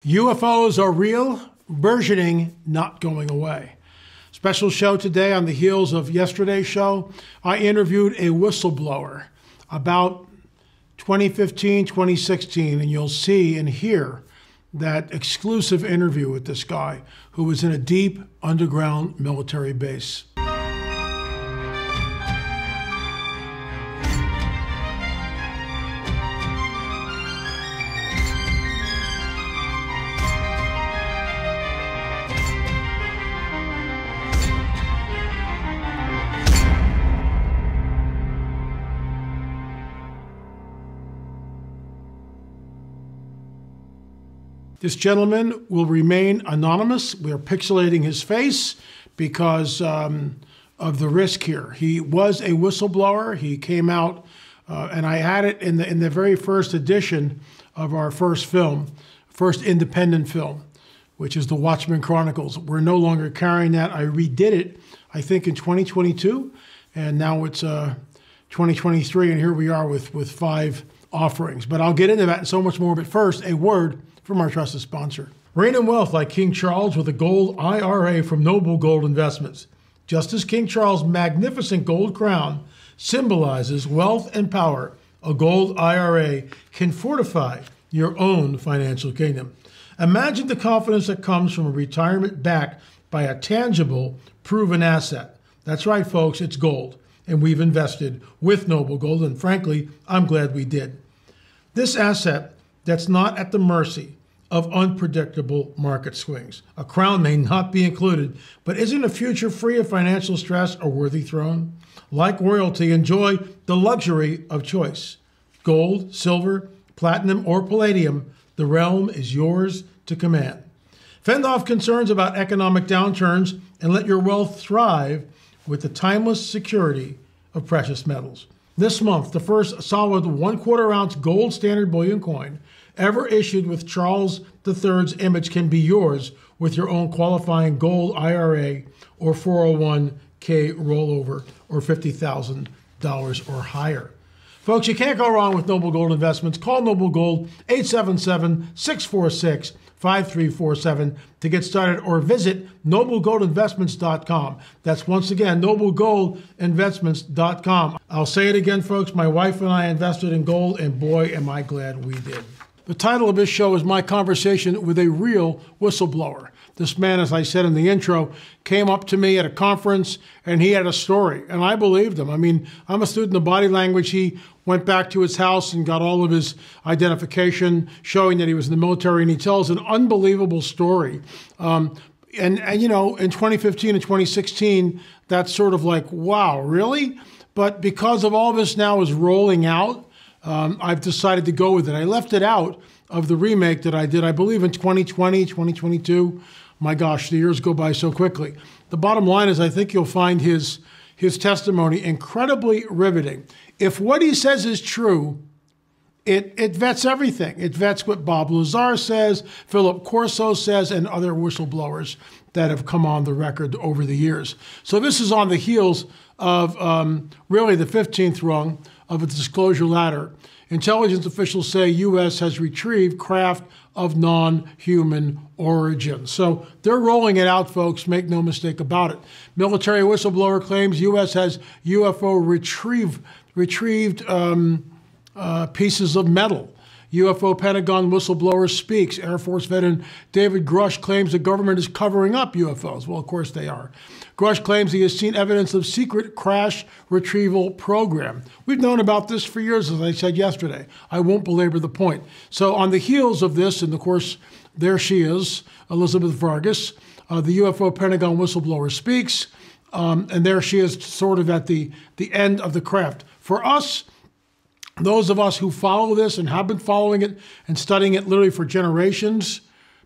UFOs are real, burgeoning, not going away. Special show today on the heels of yesterday's show. I interviewed a whistleblower about 2015, 2016, and you'll see and hear that exclusive interview with this guy who was in a deep underground military base. This gentleman will remain anonymous. We are pixelating his face because of the risk here. He was a whistleblower. He came out, and I had it in the very first edition of our first independent film, which is The Watchmen Chronicles. We're no longer carrying that. I redid it, I think, in 2022, and now it's 2023, and here we are with 5 offerings. But I'll get into that and so much more. But first, a word from our trusted sponsor. Reign in wealth like King Charles with a gold IRA from Noble Gold Investments. Just as King Charles' magnificent gold crown symbolizes wealth and power, a gold IRA can fortify your own financial kingdom. Imagine the confidence that comes from a retirement backed by a tangible, proven asset. That's right, folks, it's gold. And we've invested with Noble Gold, and frankly, I'm glad we did. This asset that's not at the mercy of unpredictable market swings. A crown may not be included, but isn't a future free of financial stress a worthy throne? Like royalty, enjoy the luxury of choice. Gold, silver, platinum, or palladium, the realm is yours to command. Fend off concerns about economic downturns and let your wealth thrive with the timeless security of precious metals. This month, the first solid 1/4 ounce gold standard bullion coin ever issued with Charles III's image can be yours with your own qualifying gold IRA or 401k rollover or $50,000 or higher. Folks, you can't go wrong with Noble Gold Investments. Call Noble Gold 877-646-5347 to get started, or visit noblegoldinvestments.com. That's once again noblegoldinvestments.com. I'll say it again, folks. My wife and I invested in gold, and boy, am I glad we did. The title of this show is my conversation with a real whistleblower. This man, as I said in the intro, came up to me at a conference and he had a story, and I believed him. I mean, I'm a student of body language. He went back to his house and got all of his identification showing that he was in the military, and he tells an unbelievable story. And you know, in 2015 and 2016, that's sort of like, wow, really? But because of all this now is rolling out, I've decided to go with it. I left it out of the remake that I did, I believe, in 2020, 2022. My gosh, the years go by so quickly. The bottom line is I think you'll find his testimony incredibly riveting. If what he says is true, it vets everything. It vets what Bob Lazar says, Philip Corso says, and other whistleblowers that have come on the record over the years. So this is on the heels of really the 15th rung of a disclosure ladder. Intelligence officials say U.S. has retrieved craft of non-human origin. So they're rolling it out, folks. Make no mistake about it. Military whistleblower claims U.S. has UFO retrieved pieces of metal. UFO Pentagon whistleblower speaks. Air Force veteran David Grush claims the government is covering up UFOs. Well, of course they are. Grush claims he has seen evidence of secret crash retrieval program. We've known about this for years, as I said yesterday. I won't belabor the point. So on the heels of this, and of course, there she is, Elizabeth Vargas, the UFO Pentagon whistleblower speaks, and there she is sort of at the end of the craft. For us, those of us who follow this and have been following it and studying it literally for generations,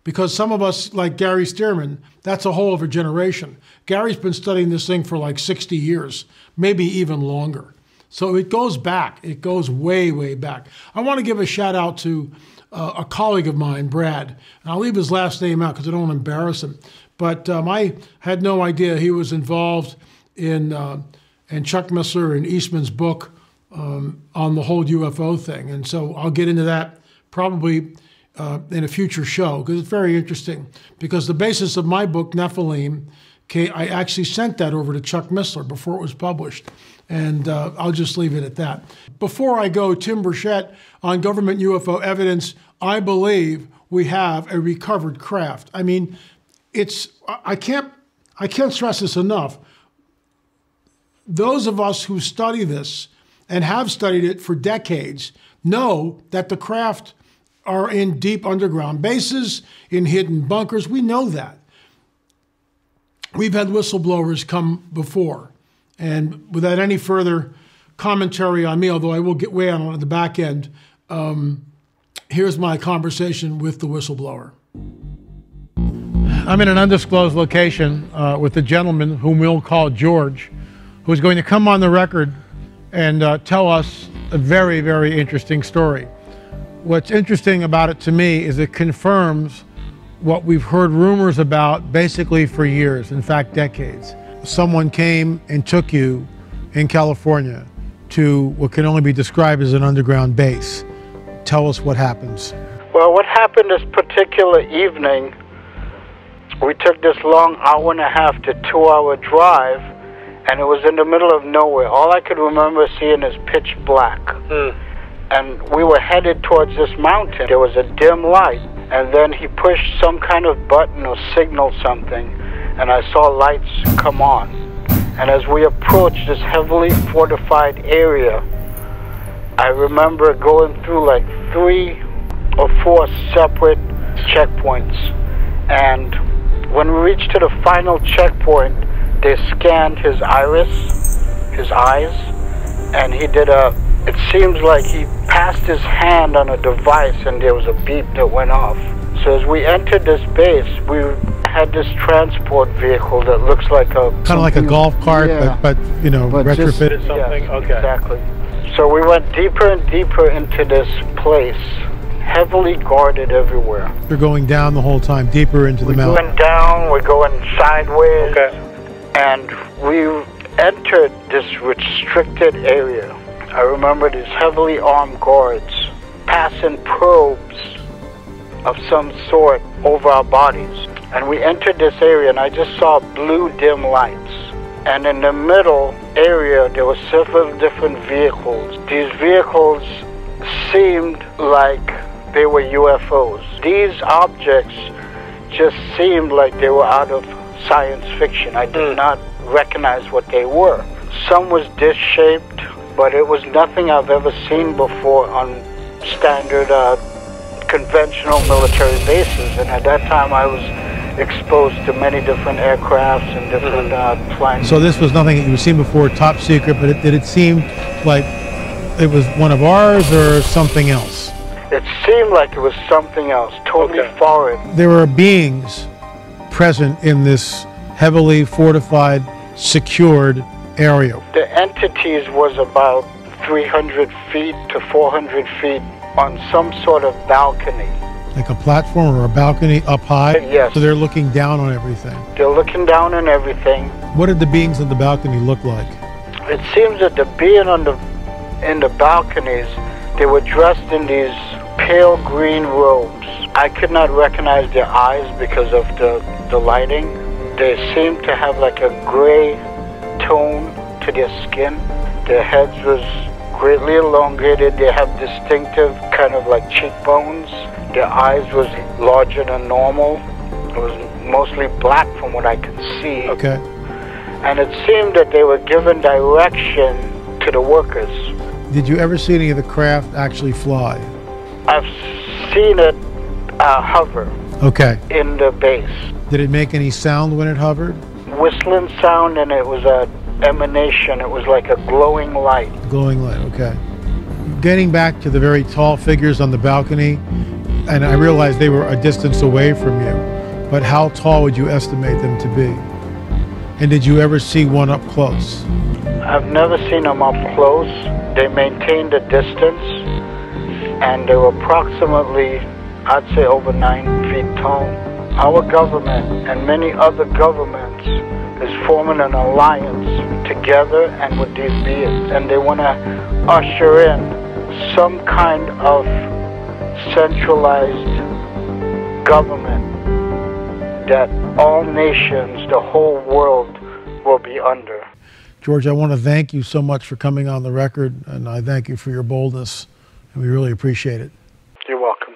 because some of us, like Gary Stearman, that's a whole other generation. Gary's been studying this thing for like 60 years, maybe even longer. So it goes back. It goes way, way back. I want to give a shout out to a colleague of mine, Brad. And I'll leave his last name out because I don't want to embarrass him. But I had no idea he was involved in Chuck Missler and Eastman's book on the whole UFO thing. And so I'll get into that probably in a future show, because it's very interesting. Because the basis of my book, Nephilim, I actually sent that over to Chuck Missler before it was published. And I'll just leave it at that. Before I go, Tim Burchett, on government UFO evidence, I believe we have a recovered craft. I mean, I can't stress this enough. Those of us who study this and have studied it for decades know that the craft are in deep underground bases, in hidden bunkers. We know that. We've had whistleblowers come before. And without any further commentary on me, although I will get way on the back end, here's my conversation with the whistleblower. I'm in an undisclosed location with a gentleman whom we'll call George, who's going to come on the record and tell us a very, very interesting story. What's interesting about it to me is it confirms what we've heard rumors about basically for years, in fact, decades. Someone came and took you in California to what can only be described as an underground base. Tell us what happens. Well, what happened this particular evening, we took this long 1.5 to 2 hour drive, and it was in the middle of nowhere. All I could remember seeing is pitch black. And we were headed towards this mountain. There was a dim light, and then he pushed some kind of button or signaled something, and I saw lights come on. And as we approached this heavily fortified area, I remember going through like 3 or 4 separate checkpoints. And when we reached to the final checkpoint, they scanned his iris, his eyes, and he did it seems like he passed his hand on a device and there was a beep that went off. So as we entered this base, we had this transport vehicle that looks like a... Kind of like a golf cart, yeah, but you know, retrofitted something? Yes, okay. Exactly. So we went deeper and deeper into this place, heavily guarded everywhere. You're going down the whole time, deeper into the mountain. We're going down, we're going sideways, and we entered this restricted area. I remember these heavily armed guards passing probes of some sort over our bodies. And we entered this area and I just saw blue dim lights. And in the middle area there were several different vehicles. These vehicles seemed like they were UFOs. These objects just seemed like they were out of science fiction. I did not recognize what they were. Some was disc-shaped, but it was nothing I've ever seen before on standard conventional military bases. And at that time I was exposed to many different aircrafts and different flying. So this was nothing that you've seen before, top secret, but did it seem like it was one of ours or something else? It seemed like it was something else, totally foreign. There were beings present in this heavily fortified, secured area. The entities was about 300 feet to 400 feet on some sort of balcony. Like a platform or a balcony up high? Yes. So they're looking down on everything? They're looking down on everything. What did the beings on the balcony look like? It seems that the being in the balconies, they were dressed in these pale green robes. I could not recognize their eyes because of the lighting. They seemed to have like a gray tone to their skin. Their heads was greatly elongated. They have distinctive kind of like cheekbones. Their eyes was larger than normal. It was mostly black from what I could see. Okay. And it seemed that they were given direction to the workers. Did you ever see any of the craft actually fly? I've seen it hover. Okay. In the base. Did it make any sound when it hovered? Whistling sound, and it was a emanation. It was like a glowing light. Glowing light, okay. Getting back to the very tall figures on the balcony, and I realized they were a distance away from you, but how tall would you estimate them to be? And did you ever see one up close? I've never seen them up close. They maintained a distance, and they were approximately, I'd say, over 9 feet tall. Our government and many other governments is forming an alliance together and with these beings, and they want to usher in some kind of centralized government that all nations, the whole world, will be under. George, I want to thank you so much for coming on the record, and I thank you for your boldness, and we really appreciate it. You're welcome.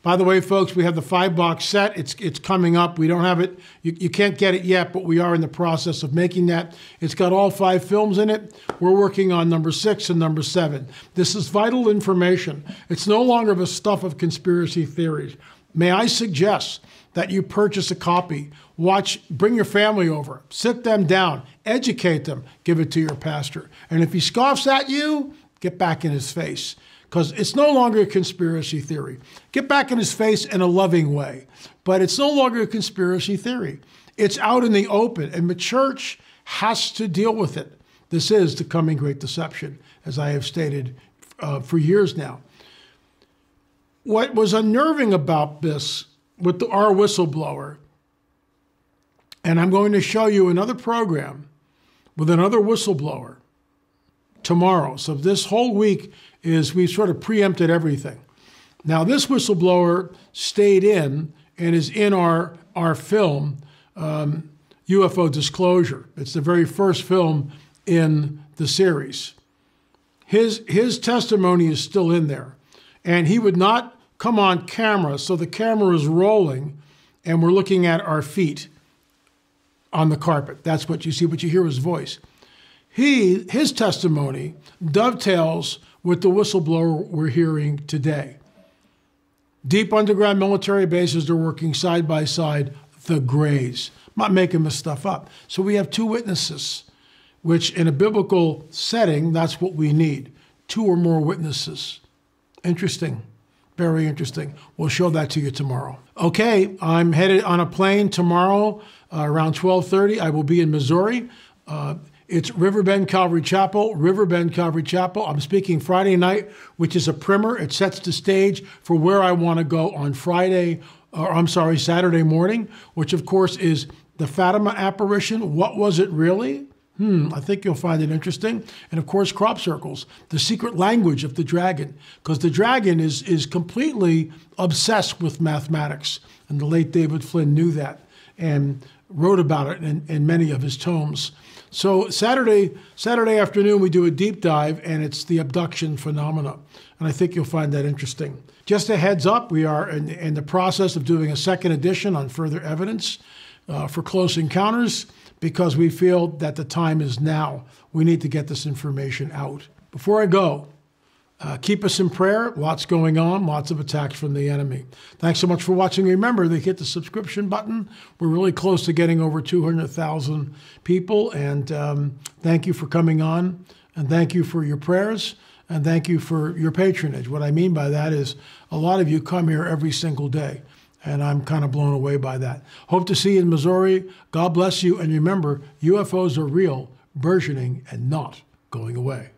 By the way, folks, we have the 5-box set. It's coming up. We don't have it. You can't get it yet, but we are in the process of making that. It's got all 5 films in it. We're working on number 6 and number 7. This is vital information. It's no longer the stuff of conspiracy theories. May I suggest that you purchase a copy, bring your family over, sit them down, educate them, give it to your pastor. And if he scoffs at you, get back in his face. Because it's no longer a conspiracy theory. Get back in his face in a loving way. But it's no longer a conspiracy theory. It's out in the open, and the church has to deal with it. This is the coming great deception, as I have stated for years now. What was unnerving about this with our whistleblower, and I'm going to show you another program with another whistleblower tomorrow. So this whole week we've sort of preempted everything. Now this whistleblower stayed in and is in our film, UFO Disclosure. It's the very first film in the series. His testimony is still in there, and he would not come on camera, so the camera is rolling and we're looking at our feet on the carpet. That's what you see, but you hear his voice. His testimony dovetails with the whistleblower we're hearing today. Deep underground military bases are working side by side, the Greys. I'm not making this stuff up. So we have 2 witnesses, which in a biblical setting, that's what we need. 2 or more witnesses. Interesting. Very interesting. We'll show that to you tomorrow. Okay, I'm headed on a plane tomorrow around 12:30. I will be in Missouri. It's Riverbend Calvary Chapel, Riverbend Calvary Chapel. I'm speaking Friday night, which is a primer. It sets the stage for where I want to go on Saturday morning, which of course is the Fatima apparition. What was it really? I think you'll find it interesting. And of course, crop circles, the secret language of the dragon, because the dragon is completely obsessed with mathematics. And the late David Flynn knew that and wrote about it in many of his tomes. So Saturday afternoon, we do a deep dive, and it's the abduction phenomena. And I think you'll find that interesting. Just a heads up, we are in the process of doing a 2nd edition on further evidence for close encounters, because we feel that the time is now. We need to get this information out. Before I go, keep us in prayer. Lots going on, lots of attacks from the enemy. Thanks so much for watching. Remember, they hit the subscription button. We're really close to getting over 200,000 people. And thank you for coming on. And thank you for your prayers. And thank you for your patronage. What I mean by that is a lot of you come here every single day. And I'm kind of blown away by that. Hope to see you in Missouri. God bless you. And remember, UFOs are real, burgeoning, and not going away.